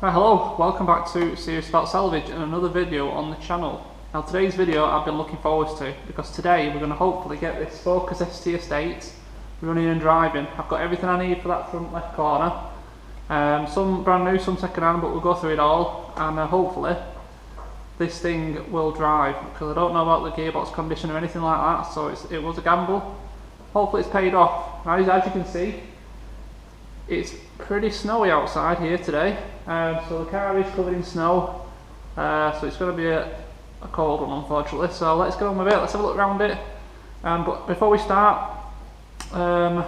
Hi, hello, welcome back to Serious About Salvage and another video on the channel. Now today's video I've been looking forward to because today we're going to hopefully get this Focus ST Estate running and driving. I've got everything I need for that front left corner. Some brand new, some second hand, but we'll go through it all and hopefully this thing will drive because I don't know about the gearbox condition or anything like that, so it was a gamble. Hopefully it's paid off. Now, as you can see, it's pretty snowy outside here today, so the car is covered in snow, so it's going to be a cold one unfortunately, so let's get on with it, let's have a look around it. But before we start, no,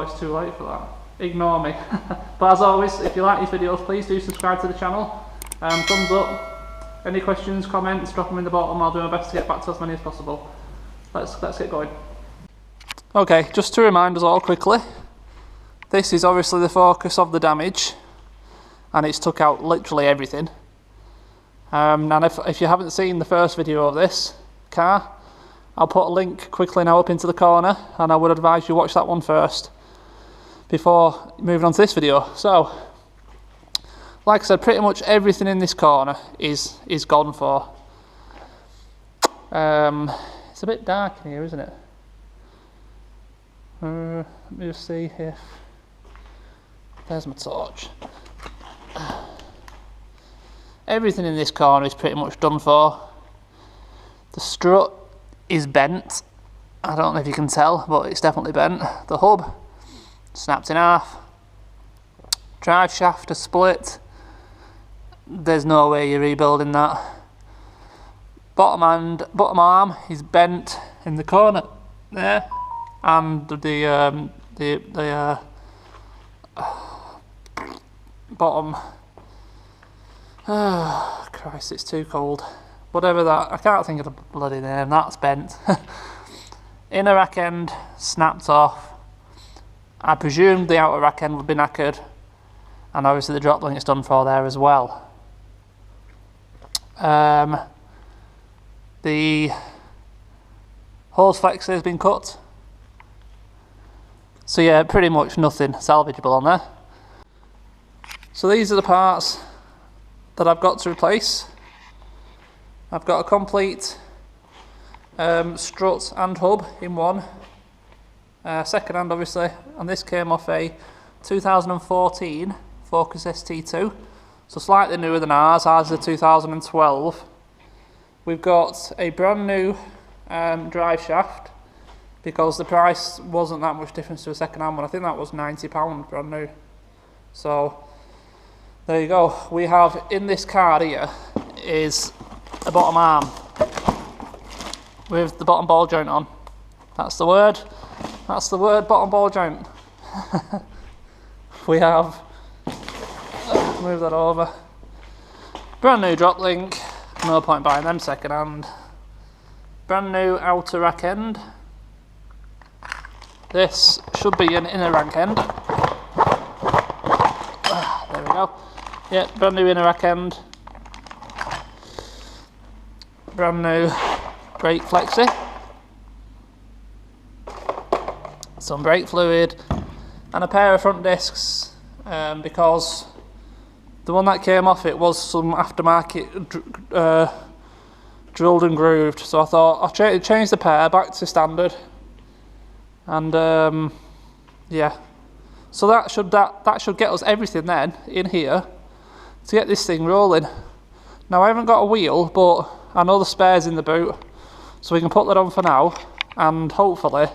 it's too late for that, ignore me. But as always, if you like these videos, please do subscribe to the channel, thumbs up, any questions, comments, drop them in the bottom. I'll do my best to get back to as many as possible. Let's get going. Okay, just to remind us all quickly, this is obviously the focus of the damage, and it's took out literally everything. And if you haven't seen the first video of this car, I'll put a link quickly now up into the corner, and I would advise you watch that one first before moving on to this video. So, like I said, pretty much everything in this corner is gone for. It's a bit dark in here, isn't it? Let me just see if there's my torch. Everything in this corner is pretty much done for. The strut is bent. I don't know if you can tell, but it's definitely bent. The hub snapped in half. Drive shaft is split. There's no way you're rebuilding that. Bottom arm is bent in the corner there. And the bottom, Christ, it's too cold. Whatever that, I can't think of the bloody name, that's bent. Inner rack end snapped off. I presume the outer rack end would be knackered, and obviously the drop link's done for there as well. The hose flexor has been cut. So yeah, pretty much nothing salvageable on there. So these are the parts that I've got to replace. I've got a complete strut and hub in one. Second hand obviously, and this came off a 2014 Focus ST2. So slightly newer than ours is a 2012. We've got a brand new drive shaft, because the price wasn't that much difference to a second hand one. I think that was £90 brand new. So there you go. We have in this car here is a bottom arm with the bottom ball joint on. That's the word. That's the word, bottom ball joint. We have, move that over. Brand new drop link. No point buying them second hand. Brand new outer rack end. This should be an inner rack end. There we go. Yeah, brand new inner rack end. Brand new brake flexi. Some brake fluid. And a pair of front discs, because the one that came off it was some aftermarket drilled and grooved. So I thought I'll change the pair back to standard. And yeah, so that should get us everything then in here to get this thing rolling. Now I haven't got a wheel, but I know the spare's in the boot, so we can put that on for now, and hopefully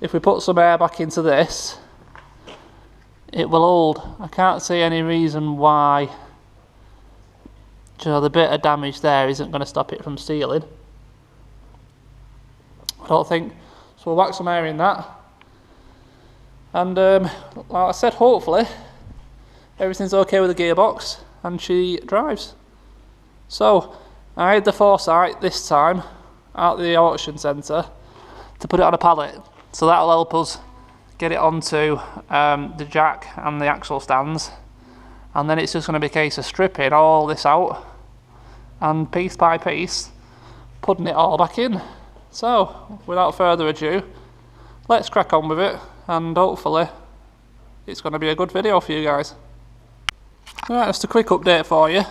if we put some air back into this, it will hold. I can't see any reason why, you know, the bit of damage there isn't going to stop it from sealing. I don't think. So we'll whack some air in that, and like I said, hopefully everything's okay with the gearbox and she drives. So I had the foresight this time at the auction centre to put it on a pallet, so that'll help us get it onto the jack and the axle stands, and then it's just going to be a case of stripping all this out and piece by piece putting it all back in. So without further ado, let's crack on with it and hopefully it's going to be a good video for you guys. Right, just a quick update for you.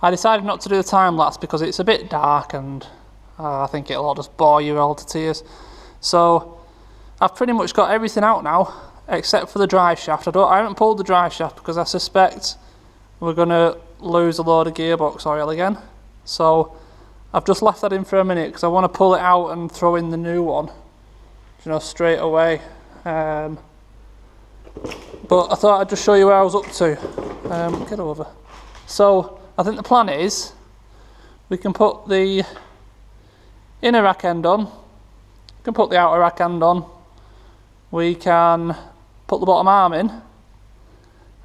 I decided not to do the time lapse because it's a bit dark and I think it'll all just bore you all to tears. So I've pretty much got everything out now except for the drive shaft. I haven't pulled the drive shaft because I suspect we're going to lose a load of gearbox oil again. So I've just left that in for a minute because I want to pull it out and throw in the new one, you know, straight away. But I thought I'd just show you where I was up to. Get over. So I think the plan is we can put the inner rack end on, we can put the outer rack end on, we can put the bottom arm in.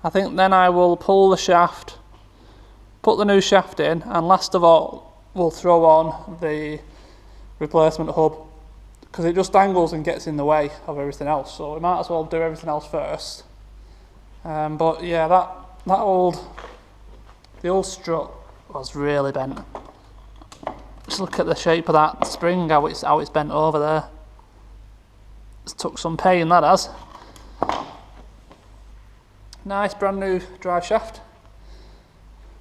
I think then I will pull the shaft, put the new shaft in, and last of all we'll throw on the replacement hub because it just dangles and gets in the way of everything else, so we might as well do everything else first. But yeah, the old strut was really bent. Just look at the shape of that spring, how it's bent over there. It's took some pain, that has. Nice brand new drive shaft.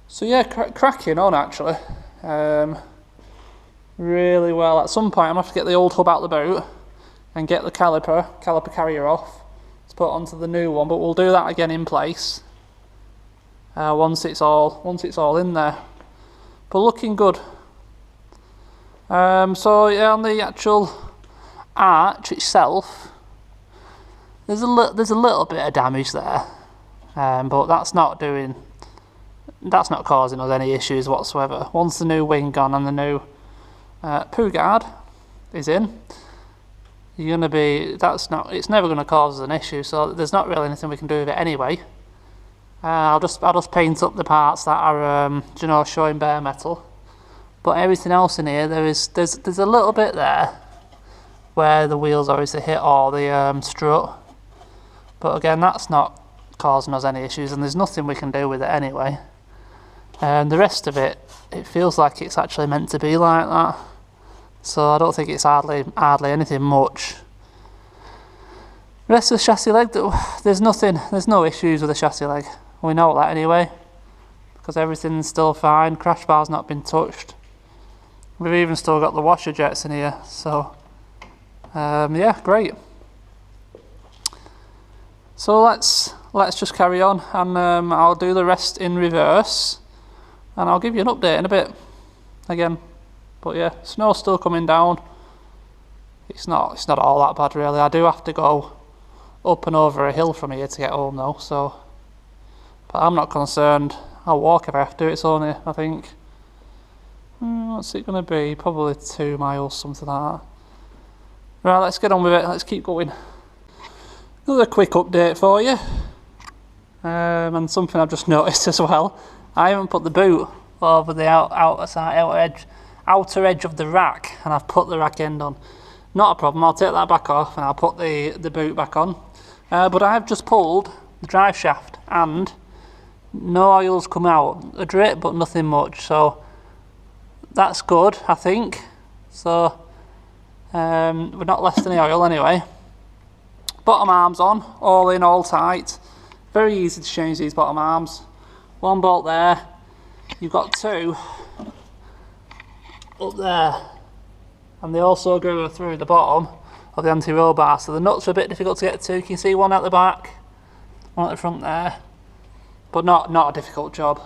So yeah, cracking on actually. Really well. At some point I'm going to have to get the old hub out of the boot and get the caliper carrier off to put onto the new one, but we'll do that again in place once it's all in there. But looking good. So yeah, on the actual arch itself, there's a little bit of damage there, but that's not causing us any issues whatsoever. Once the new wing gone and the new poo guard is in, it's never going to cause us an issue, so there's not really anything we can do with it anyway. I'll just paint up the parts that are you know, showing bare metal, but everything else in here, there's a little bit there where the wheels obviously hit or the strut, but again, that's not causing us any issues and there's nothing we can do with it anyway. And the rest of it feels like it's actually meant to be like that, so I don't think it's hardly anything much. The rest of the chassis leg, there's no issues with the chassis leg. We know that anyway, because everything's still fine. Crash bar's not been touched. We've even still got the washer jets in here, so yeah, great. So let's just carry on, and I'll do the rest in reverse, and I'll give you an update in a bit again. But yeah, snow's still coming down. It's not all that bad really. I do have to go up and over a hill from here to get home though, so, but I'm not concerned. I'll walk if I have to. It's only, I think, what's it going to be? Probably 2 miles, something like that. Right, let's get on with it. Let's keep going. Another quick update for you, and something I've just noticed as well. I haven't put the boot over the outer edge of the rack, and I've put the rack end on. Not a problem. I'll take that back off and I'll put the boot back on. But I've just pulled the drive shaft and no oil's come out. A drip, but nothing much. So that's good, I think. So we're not left any oil anyway. Bottom arms on, all in, all tight. Very easy to change these bottom arms. One bolt there. You've got 2 up there. And they also go through the bottom of the anti-roll bar, so the nuts are a bit difficult to get to. You can see one at the back, one at the front there, but not a difficult job.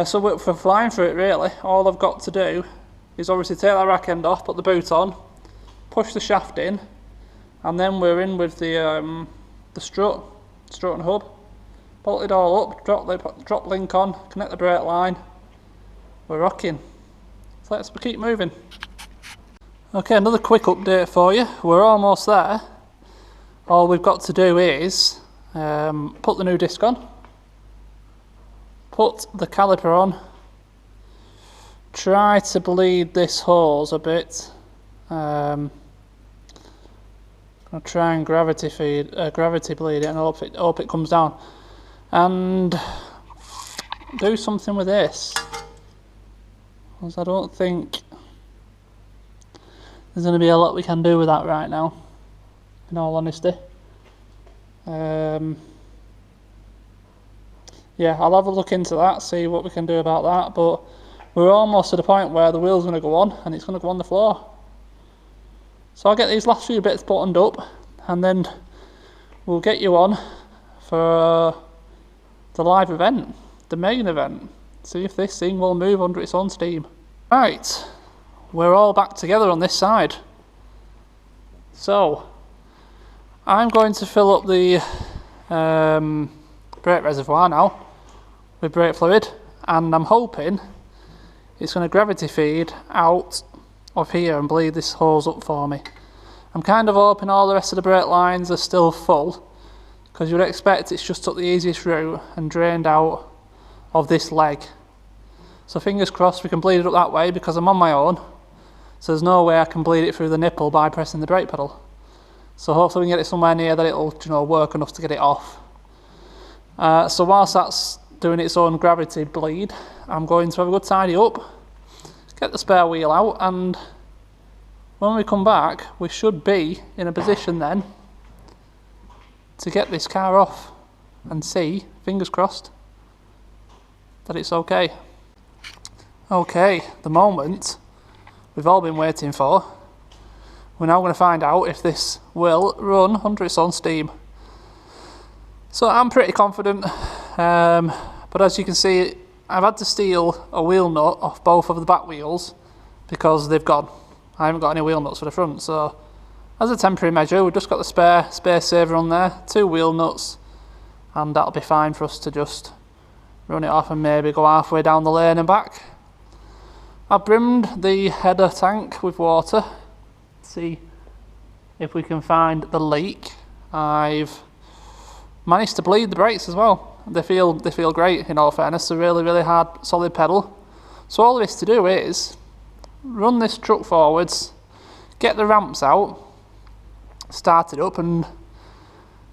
So we're flying through it really. All I've got to do is obviously take that rack end off, put the boot on, push the shaft in, and then we're in with the strut and hub. Bolt it all up, drop link on, connect the brake line. We're rocking. So let's keep moving. Okay, another quick update for you. We're almost there. All we've got to do is put the new disc on, put the caliper on, try to bleed this hose a bit. I'll try and gravity bleed it and hope it comes down, and do something with this, because I don't think there's going to be a lot we can do with that right now, in all honesty. yeah, I'll have a look into that, see what we can do about that, but we're almost to the point where the wheel's going to go on and it's going to go on the floor. So I'll get these last few bits buttoned up and then we'll get you on for the live event, the main event. See if this thing will move under its own steam. Right, we're all back together on this side. So I'm going to fill up the brake reservoir now with brake fluid, and I'm hoping it's going to gravity feed out of here and bleed this hose up for me. I'm kind of hoping all the rest of the brake lines are still full, because you'd expect it's just took the easiest route and drained out of this leg. So fingers crossed we can bleed it up that way, because I'm on my own, so there's no way I can bleed it through the nipple by pressing the brake pedal. So hopefully we can get it somewhere near that it'll, you know, work enough to get it off. So whilst that's doing its own gravity bleed, I'm going to have a good tidy up, get the spare wheel out, and when we come back we should be in a position then to get this car off and see, fingers crossed, that it's okay. Okay, the moment we've all been waiting for. We're now going to find out if this will run under its own steam. So I'm pretty confident, but as you can see, I've had to steal a wheel nut off both of the back wheels because they've gone. I haven't got any wheel nuts for the front, so as a temporary measure we've just got the spare space saver on there, 2 wheel nuts, and that'll be fine for us to just run it off and maybe go halfway down the lane and back. I've brimmed the header tank with water, see if we can find the leak. I've managed to bleed the brakes as well. They feel great, in all fairness. They're really hard, solid pedal. So all there is to do is run this truck forwards, get the ramps out, start it up, and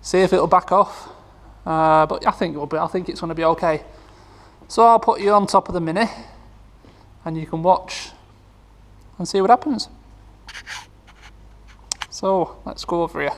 see if it'll back off. But I think it will be. I think it's going to be okay. So I'll put you on top of the Mini, and you can watch and see what happens. So let's go over here.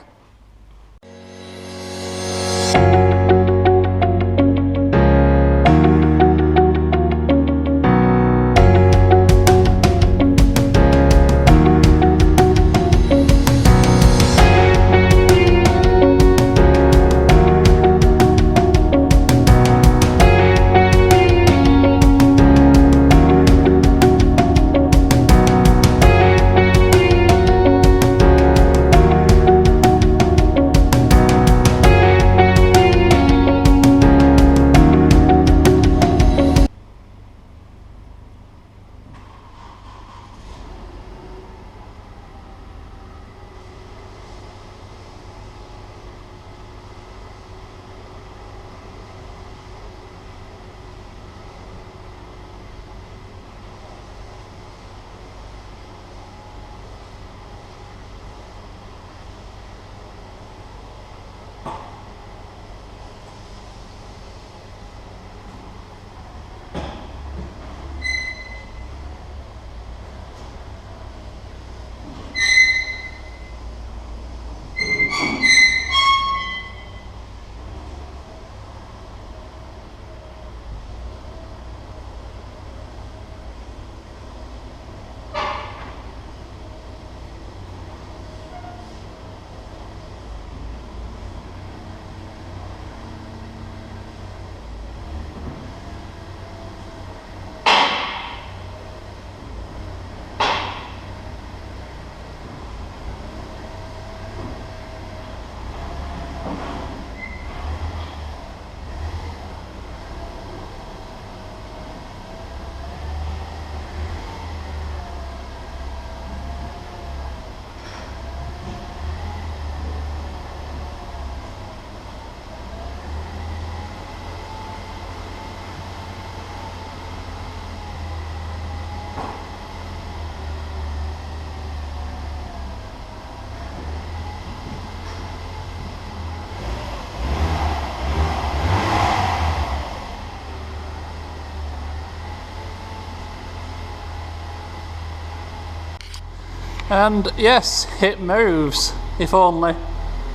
And yes, it moves, if only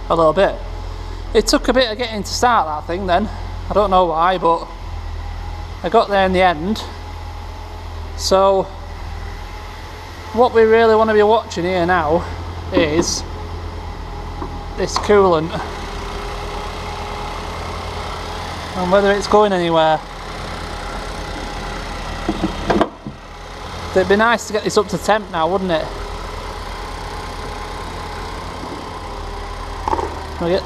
a little bit. It took a bit of getting to start that thing then. I don't know why, but I got there in the end. So what we really want to be watching here now is this coolant and whether it's going anywhere. It'd be nice to get this up to temp now, wouldn't it? Look at.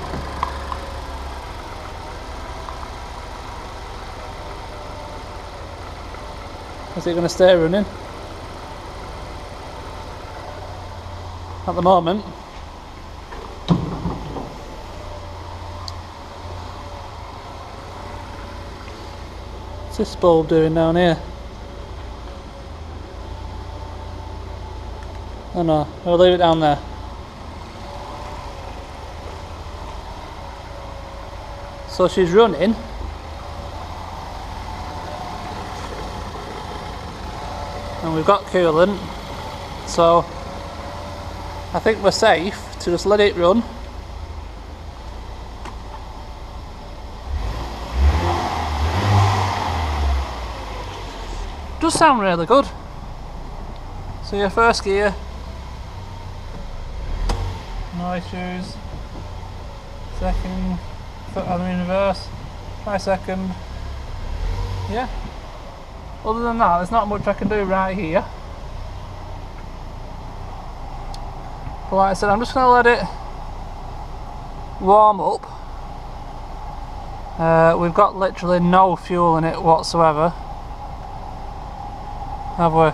Is it going to stay running? At the moment. What's this bulb doing down here? Oh no, we'll leave it down there. So she's running. And we've got coolant. So I think we're safe to just let it run. Does sound really good. So your first gear. No issues. Second, foot on in reverse. Try second. Yeah. Other than that, there's not much I can do right here. But like I said, I'm just going to let it warm up. We've got literally no fuel in it whatsoever. Have we?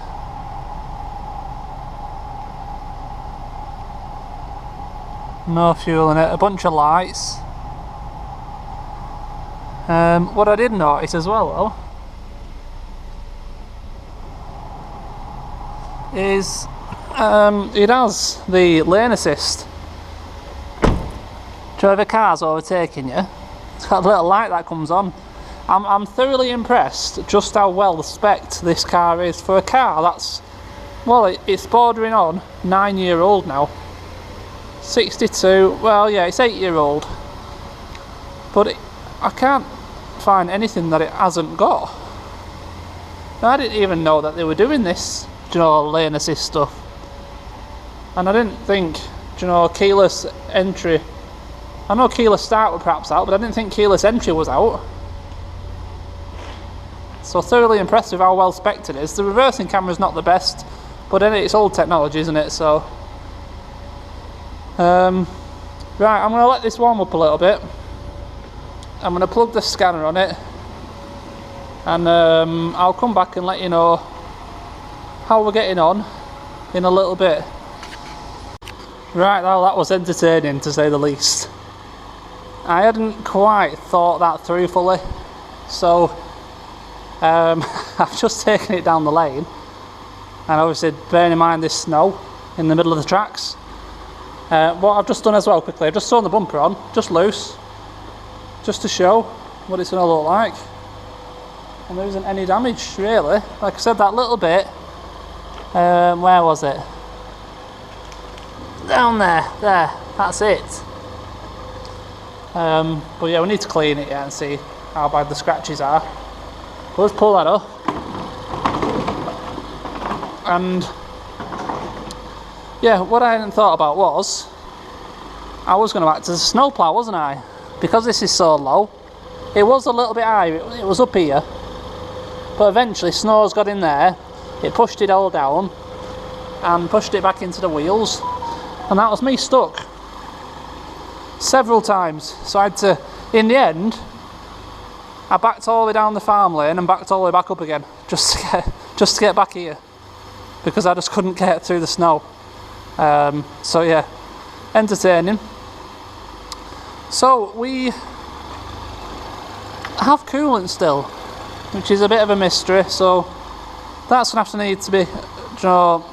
No fuel in it, a bunch of lights. What I did notice as well though is it has the lane assist. Do you know if a car's overtaking you? It's got a little light that comes on. I'm thoroughly impressed just how well spec'd this car is for a car that's, well, it's bordering on 9-year-old now. 62, well yeah, it's 8-year-old, but I can't find anything that it hasn't got. Now, I didn't even know that they were doing this, you know, lane assist stuff, and I didn't think, you know, keyless entry. I know keyless start were perhaps out, but I didn't think keyless entry was out. So thoroughly impressed with how well spec'd it is. The reversing camera's not the best, but then it's old technology, isn't it? So right, I'm going to let this warm up a little bit. I'm going to plug the scanner on it, and I'll come back and let you know how we're getting on in a little bit. Right, well, that was entertaining to say the least. I hadn't quite thought that through fully, so I've just taken it down the lane, and obviously bearing in mind this snow in the middle of the tracks. What I've just done as well quickly, I've just thrown the bumper on, just loose, just to show what it's going to look like. And there isn't any damage really. Like I said, that little bit, where was it? Down there, that's it. But yeah, we need to clean it and see how bad the scratches are. But let's pull that up. And yeah, what I hadn't thought about was I was going to act as a snowplow, wasn't I? Because this is so low. It was a little bit high, it was up here, but eventually snow's got in there, it pushed it all down and pushed it back into the wheels, and that was me stuck several times. So I had to, in the end, I backed all the way down the farm lane and backed all the way back up again just to get back here, because I just couldn't get through the snow. So yeah, entertaining. So we have coolant still, which is a bit of a mystery, so that's going to have to need to be, you know,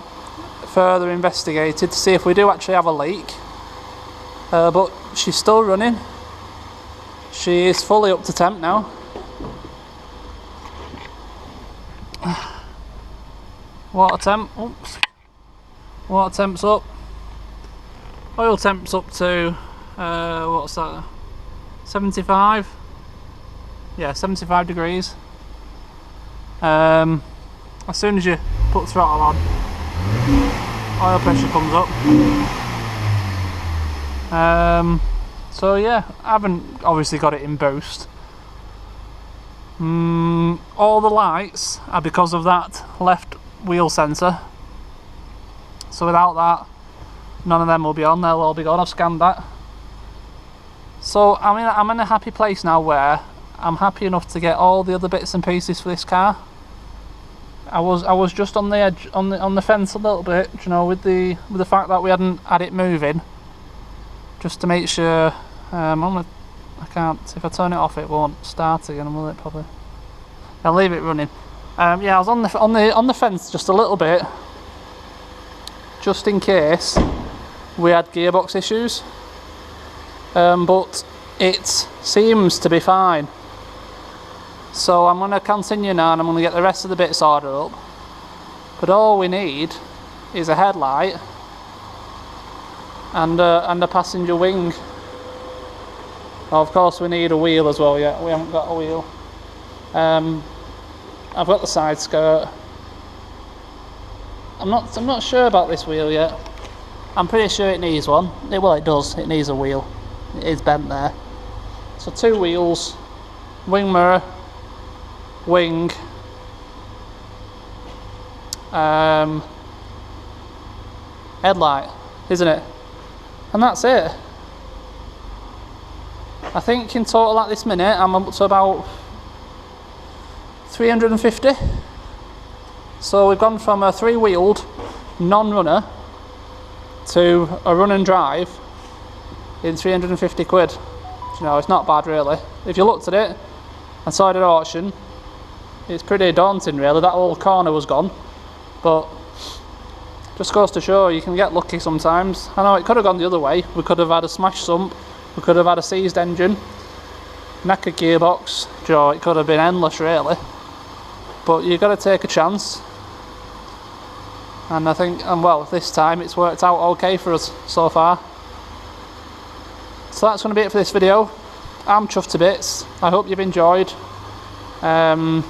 further investigated to see if we do actually have a leak. But she's still running. She is fully up to temp now. Water temp, oops. Water temp's up. Oil temp's up to, what's that? 75. Yeah, 75 degrees. As soon as you put throttle on, oil pressure comes up. So yeah, I haven't obviously got it in boost. All the lights are because of that left wheel sensor. So without that, none of them will be on. They'll all be gone. I've scanned that. So I'm in a happy place now where I'm happy enough to get all the other bits and pieces for this car. I was just on the edge, on the fence a little bit, you know, with the fact that we hadn't had it moving, just to make sure. I can't. If I turn it off, it won't start again, will it? Probably. I'll leave it running. Yeah, I was on the fence just a little bit, just in case we had gearbox issues. But it seems to be fine. So I'm going to continue now, and I'm going to get the rest of the bits ordered up. But all we need is a headlight and a passenger wing. Oh, of course we need a wheel as well. Yeah, we haven't got a wheel. I've got the side skirt. I'm not sure about this wheel yet. I'm pretty sure it needs one. Well, it does. It needs a wheel. It is bent there. So 2 wheels, wing mirror, wing, headlight, isn't it? And that's it. I think in total at this minute I'm up to about 350. So we've gone from a 3-wheeled non-runner to a run and drive in 350 quid. You know, it's not bad really. If you looked at it and saw it at auction, it's pretty daunting really. That whole corner was gone, but just goes to show you can get lucky sometimes. I know it could have gone the other way. We could have had a smash sump, we could have had a seized engine, knackered gearbox. Joe, it could have been endless really. But you've got to take a chance. And I think, well, this time it's worked out okay for us so far. So that's going to be it for this video. I'm chuffed to bits. I hope you've enjoyed the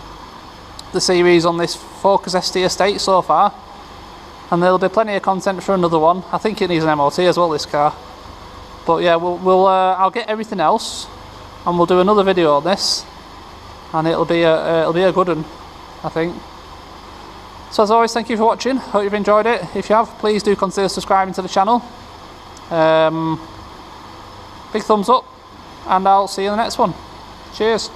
series on this Focus ST estate so far. And there'll be plenty of content for another one. I think it needs an MOT as well, this car. But yeah, I'll get everything else, and we'll do another video on this, and it'll be a good one, I think. So as always, thank you for watching. Hope you've enjoyed it. If you have, please do consider subscribing to the channel. Big thumbs up, and I'll see you in the next one. Cheers.